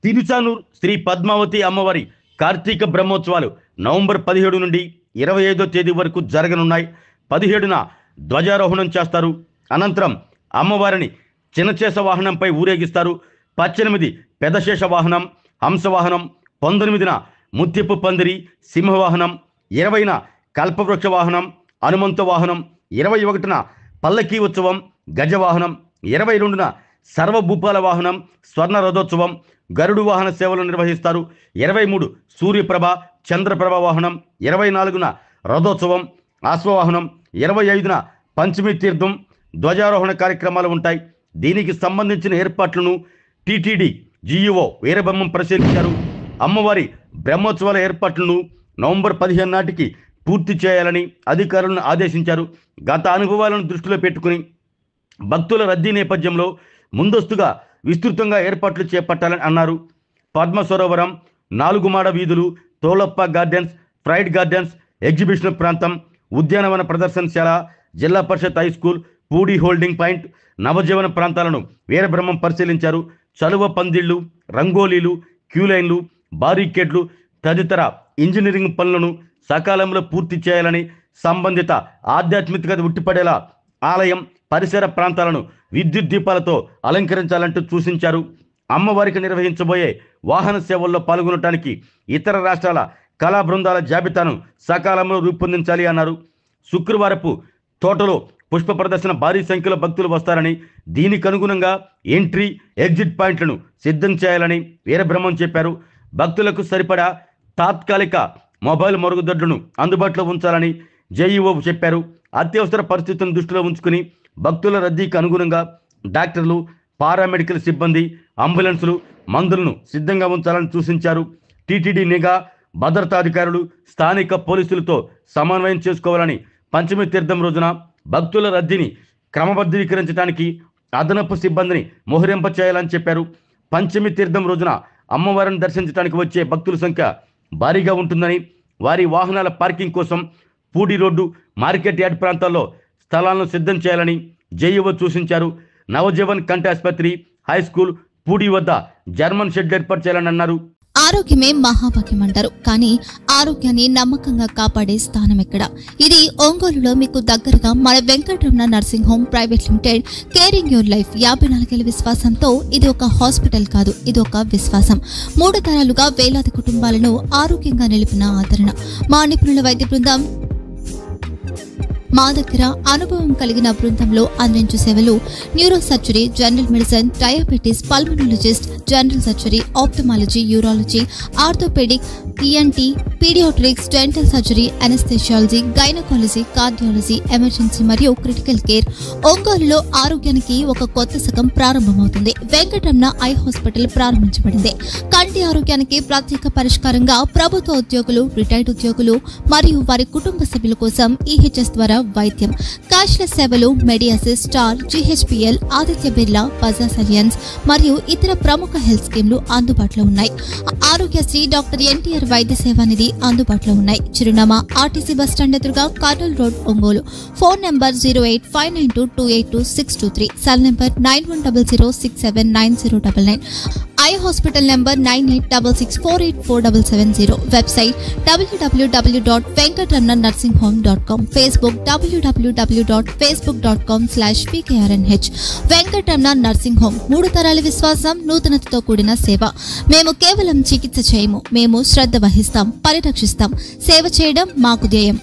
తిరుచానూర్ శ్రీ పద్మావతి అమ్మవారి కార్తీక బ్రహ్మోత్సవాలు నవంబర్ 17 నుండి 25వ తేదీ వరకు జరగనున్నాయి. 17న ధ్వజారోహణం చేస్తారు. అనంతరం అమ్మవారిని చిన్నచేస వాహనంపై ఊరేగిస్తారు. 18 పెదశేష వాహనం, హంసవాహనం, 19న ముత్యపు పందిరి సింహవాహనం, 20న కల్పవృక్ష వాహనం హనుమంత వాహనం, 21న పల్లకీ ఉత్సవం గజవాహనం, 22న సర్వభూపాల వాహనం స్వర్ణ రథోత్సవం గరుడు వాహన సేవలు నిర్వహిస్తారు. 23 సూర్యప్రభ చంద్రప్రభ వాహనం, 24న రథోత్సవం అశ్వవాహనం, 25న పంచమి తీర్థం ధ్వజారోహణ కార్యక్రమాలు ఉంటాయి. దీనికి సంబంధించిన ఏర్పాట్లను టీటీడీ జీఈఓ వీరబ్రహ్మం పరిశీలించారు. అమ్మవారి బ్రహ్మోత్సవాల ఏర్పాట్లను నవంబర్ 15 నాటికి పూర్తి చేయాలని అధికారులను ఆదేశించారు. గత అనుభవాలను దృష్టిలో పెట్టుకుని భక్తుల రద్దీ నేపథ్యంలో ముందస్తుగా విస్తృతంగా ఏర్పాట్లు చేపట్టాలని అన్నారు. పద్మ సరోవరం, 4 మాడ వీధులు, Tolappa gardens, fried gardens, exhibition ప్రాంతం, ఉద్యానవన ప్రదర్శనశాల, Zilla Parishad high school, Pudi holding point, నవజీవన ప్రాంతాలను వీరబ్రహ్మం పరిశీలించారు. చలువ పందిళ్లు, రంగోలీలు, క్యూలైన్లు, బారికేడ్లు తదితర ఇంజనీరింగ్ పనులను సకాలంలో పూర్తి చేయాలని, సంబంధిత ఆధ్యాత్మికత ఉట్టిపడేలా ఆలయం పరిసర ప్రాంతాలను విద్యుత్ దీపాలతో అలంకరించాలంటూ సూచించారు. అమ్మవారికి నిర్వహించబోయే వాహన సేవల్లో పాల్గొనడానికి ఇతర రాష్ట్రాల కళా బృందాల జాబితాను సకాలంలో రూపొందించాలి అన్నారు. శుక్రవారపు తోటలో పుష్ప ప్రదర్శన భారీ సంఖ్యలో భక్తులు వస్తారని, దీనికి అనుగుణంగా ఎంట్రీ ఎగ్జిట్ పాయింట్లను సిద్ధం చేయాలని వీరబ్రహ్మం చెప్పారు. భక్తులకు సరిపడా తాత్కాలిక మొబైల్ మరుగుదొడ్లను అందుబాటులో ఉంచాలని జేఈఓ చెప్పారు. అత్యవసర పరిస్థితులను దృష్టిలో ఉంచుకుని భక్తుల రద్దీకి అనుగుణంగా డాక్టర్లు, పారామెడికల్ సిబ్బంది, అంబులెన్సులు, మందులను సిద్ధంగా ఉంచాలని సూచించారు. టీటీడీ నిఘా భద్రతాధికారులు స్థానిక పోలీసులతో సమన్వయం చేసుకోవాలని, పంచమి తీర్థం రోజున భక్తుల రద్దీని క్రమబద్ధీకరించడానికి అదనపు సిబ్బందిని మోహరింప చేయాలని చెప్పారు. పంచమి తీర్థం రోజున అమ్మవారిని దర్శించడానికి వచ్చే భక్తుల సంఖ్య భారీగా ఉంటుందని, వారి వాహనాల పార్కింగ్ కోసం పూడి రోడ్డు, మార్కెట్ యార్డ్ ప్రాంతాల్లో స్థలాలను సిద్ధం చేయాలని జేఈఓ సూచించారు. నవజీవన్ కంటి ఆసుపత్రి, హై స్కూల్, పూడి వద్ద జర్మన్ షెడ్ ఏర్పాటు చేయాలని అన్నారు. ఆరోగ్యమే మహాభాగ్యం అంటారు, కానీ ఆరోగ్యాన్ని నమ్మకంగా కాపాడే స్థానం ఎక్కడ? ఇది ఒంగోలులో మీకు దగ్గరగా మన Venkataramana nursing home private limited. Caring your life 54 ఏళ్ల విశ్వాసంతో ఇది ఒక హాస్పిటల్ కాదు, ఇది ఒక విశ్వాసం. 3 తరాలుగా వేలాది కుటుంబాలను ఆరోగ్యంగా నిలిపిన ఆదరణ. మా నిపుణుల వైద్య బృందం మా దగ్గర అనుభవం కలిగిన బృందంలో అందించే సేవలు neuro surgery, general medicine, diabetes, pulmonologist, general surgery, ophthalmology, urology, orthopaedic, ENT, paediatrics, dental surgery, anaesthesiology, gynaecology, cardiology, emergency మరియు క్రిటికల్ కేర్. ఒంగోలులో ఆరోగ్యానికి ఒక కొత్త శకం ప్రారంభమవుతుంది. వెంకటరమణ ఐ హాస్పిటల్ ప్రారంభించబడింది. కంటి ఆరోగ్యానికి ప్రత్యేక పరిష్కారంగా ప్రభుత్వ ఉద్యోగులు, రిటైర్డ్ ఉద్యోగులు మరియు వారి కుటుంబ సభ్యుల కోసం ఈహెచ్ఎస్ ద్వారా వైద్యం. క్యాష్లెస్ సేవలు మెడియాసిస్, స్టార్, జీహెచ్పీఎల్, ఆదిత్య బిర్లా, బజాజ్ అలియన్స్ మరియు ఇతర ప్రముఖ హెల్త్ స్కీమ్లు అందుబాటులో ఉన్నాయి. ఆరోగ్యశ్రీ, డాక్టర్ ఎన్టీఆర్ వైద్య సేవా నిధి అందుబాటులో ఉన్నాయి. చిరునామా ఆర్టీసీ బస్టాండ్ ఎదురుగా, Kurnool road, Ongole. Phone number 08592282623, cell number 9100679099. Eye hospital number 9866484770. Website www.venkatramananursinghome.com. Facebook www.facebook.com/pkrnh. Venkataramana nursing home, 3 తరాల విశ్వాసం, నూతనతతో కూడిన సేవ. మేము కేవలం చికిత్స చేయము, మేము శ్రద్ధ వహిస్తాం, పరిరక్షిస్తాం. సేవ చేయడం మాకు ధ్యేయం.